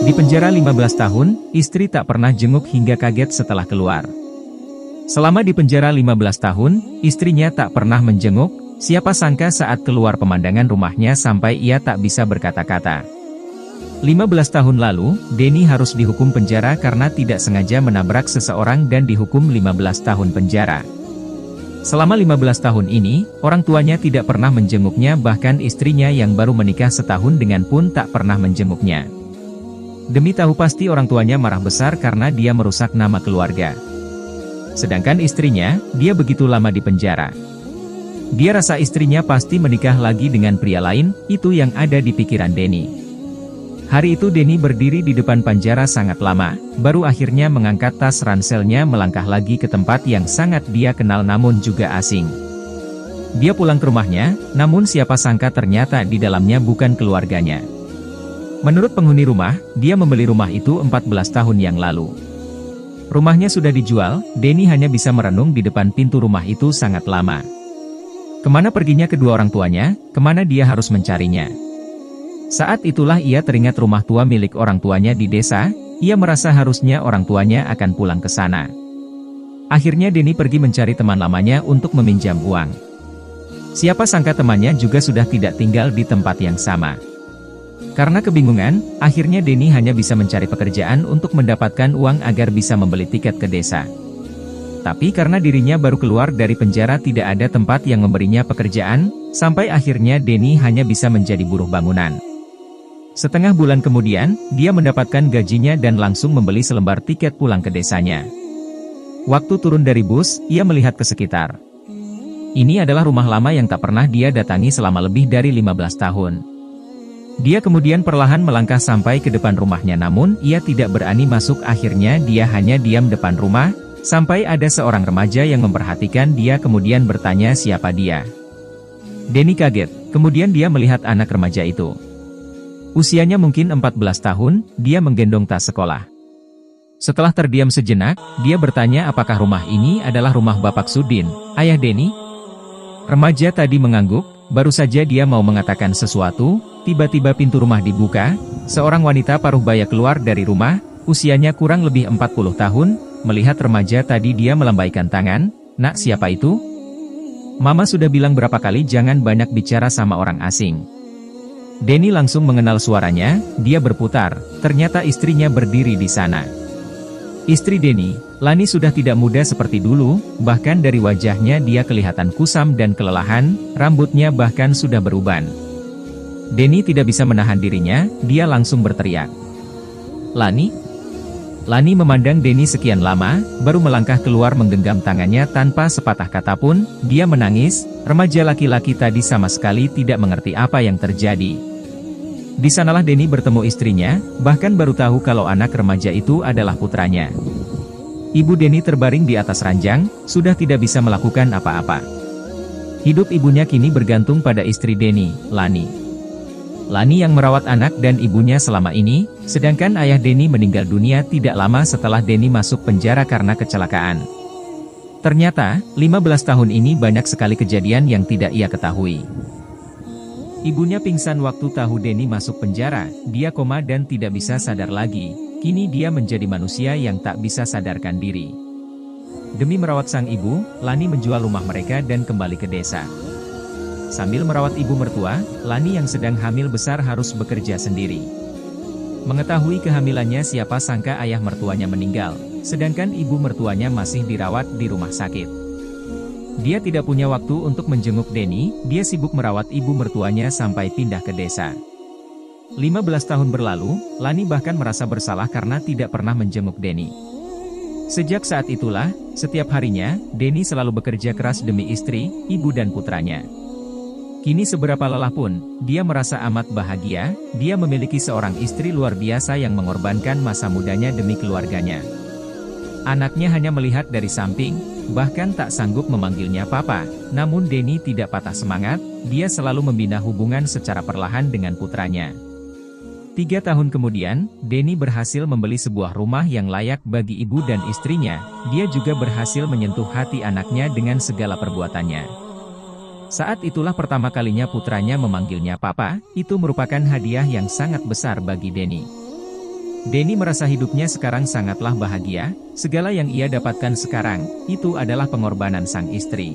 Di penjara 15 tahun, istri tak pernah jenguk hingga kaget setelah keluar. Selama di penjara 15 tahun, istrinya tak pernah menjenguk, siapa sangka saat keluar pemandangan rumahnya sampai ia tak bisa berkata-kata. 15 tahun lalu, Denny harus dihukum penjara karena tidak sengaja menabrak seseorang dan dihukum 15 tahun penjara. Selama 15 tahun ini, orang tuanya tidak pernah menjenguknya, bahkan istrinya yang baru menikah setahun dengan pun tak pernah menjenguknya. Demi tahu pasti orang tuanya marah besar karena dia merusak nama keluarga. Sedangkan istrinya, dia begitu lama di penjara. Dia rasa istrinya pasti menikah lagi dengan pria lain, itu yang ada di pikiran Denny. Hari itu Denny berdiri di depan penjara sangat lama, baru akhirnya mengangkat tas ranselnya melangkah lagi ke tempat yang sangat dia kenal namun juga asing. Dia pulang ke rumahnya, namun siapa sangka ternyata di dalamnya bukan keluarganya. Menurut penghuni rumah, dia membeli rumah itu 14 tahun yang lalu. Rumahnya sudah dijual, Denny hanya bisa merenung di depan pintu rumah itu sangat lama. Kemana perginya kedua orang tuanya, kemana dia harus mencarinya. Saat itulah ia teringat rumah tua milik orang tuanya di desa, ia merasa harusnya orang tuanya akan pulang ke sana. Akhirnya Denny pergi mencari teman lamanya untuk meminjam uang. Siapa sangka temannya juga sudah tidak tinggal di tempat yang sama. Karena kebingungan, akhirnya Denny hanya bisa mencari pekerjaan untuk mendapatkan uang agar bisa membeli tiket ke desa. Tapi karena dirinya baru keluar dari penjara tidak ada tempat yang memberinya pekerjaan, sampai akhirnya Denny hanya bisa menjadi buruh bangunan. Setengah bulan kemudian, dia mendapatkan gajinya dan langsung membeli selembar tiket pulang ke desanya. Waktu turun dari bus, ia melihat ke sekitar. Ini adalah rumah lama yang tak pernah dia datangi selama lebih dari 15 tahun. Dia kemudian perlahan melangkah sampai ke depan rumahnya namun ia tidak berani masuk, akhirnya dia hanya diam depan rumah, sampai ada seorang remaja yang memperhatikan dia kemudian bertanya siapa dia. Denny kaget, kemudian dia melihat anak remaja itu. Usianya mungkin 14 tahun, dia menggendong tas sekolah. Setelah terdiam sejenak, dia bertanya apakah rumah ini adalah rumah Bapak Sudin, ayah Denny? Remaja tadi mengangguk, baru saja dia mau mengatakan sesuatu, tiba-tiba pintu rumah dibuka, seorang wanita paruh baya keluar dari rumah, usianya kurang lebih 40 tahun, melihat remaja tadi dia melambaikan tangan, "Nak, siapa itu?" "Mama sudah bilang berapa kali jangan banyak bicara sama orang asing." Denny langsung mengenal suaranya, dia berputar, ternyata istrinya berdiri di sana. Istri Denny, Lani sudah tidak muda seperti dulu, bahkan dari wajahnya dia kelihatan kusam dan kelelahan, rambutnya bahkan sudah beruban. Denny tidak bisa menahan dirinya, dia langsung berteriak. "Lani?" Lani memandang Denny sekian lama, baru melangkah keluar menggenggam tangannya tanpa sepatah kata pun, dia menangis, remaja laki-laki tadi sama sekali tidak mengerti apa yang terjadi. Di sanalah Denny bertemu istrinya, bahkan baru tahu kalau anak remaja itu adalah putranya. Ibu Denny terbaring di atas ranjang, sudah tidak bisa melakukan apa-apa. Hidup ibunya kini bergantung pada istri Denny, Lani. Lani yang merawat anak dan ibunya selama ini, sedangkan ayah Denny meninggal dunia tidak lama setelah Denny masuk penjara karena kecelakaan. Ternyata, 15 tahun ini banyak sekali kejadian yang tidak ia ketahui. Ibunya pingsan waktu tahu Denny masuk penjara, dia koma dan tidak bisa sadar lagi, kini dia menjadi manusia yang tak bisa sadarkan diri. Demi merawat sang ibu, Lani menjual rumah mereka dan kembali ke desa. Sambil merawat ibu mertua, Lani yang sedang hamil besar harus bekerja sendiri. Mengetahui kehamilannya siapa sangka ayah mertuanya meninggal, sedangkan ibu mertuanya masih dirawat di rumah sakit. Dia tidak punya waktu untuk menjenguk Denny, dia sibuk merawat ibu mertuanya sampai pindah ke desa. 15 tahun berlalu, Lani bahkan merasa bersalah karena tidak pernah menjenguk Denny. Sejak saat itulah, setiap harinya, Denny selalu bekerja keras demi istri, ibu dan putranya. Kini seberapa lelah pun, dia merasa amat bahagia, dia memiliki seorang istri luar biasa yang mengorbankan masa mudanya demi keluarganya. Anaknya hanya melihat dari samping, bahkan tak sanggup memanggilnya papa, namun Denny tidak patah semangat, dia selalu membina hubungan secara perlahan dengan putranya. 3 tahun kemudian, Denny berhasil membeli sebuah rumah yang layak bagi ibu dan istrinya, dia juga berhasil menyentuh hati anaknya dengan segala perbuatannya. Saat itulah pertama kalinya putranya memanggilnya papa, itu merupakan hadiah yang sangat besar bagi Denny. Denny merasa hidupnya sekarang sangatlah bahagia, segala yang ia dapatkan sekarang, itu adalah pengorbanan sang istri.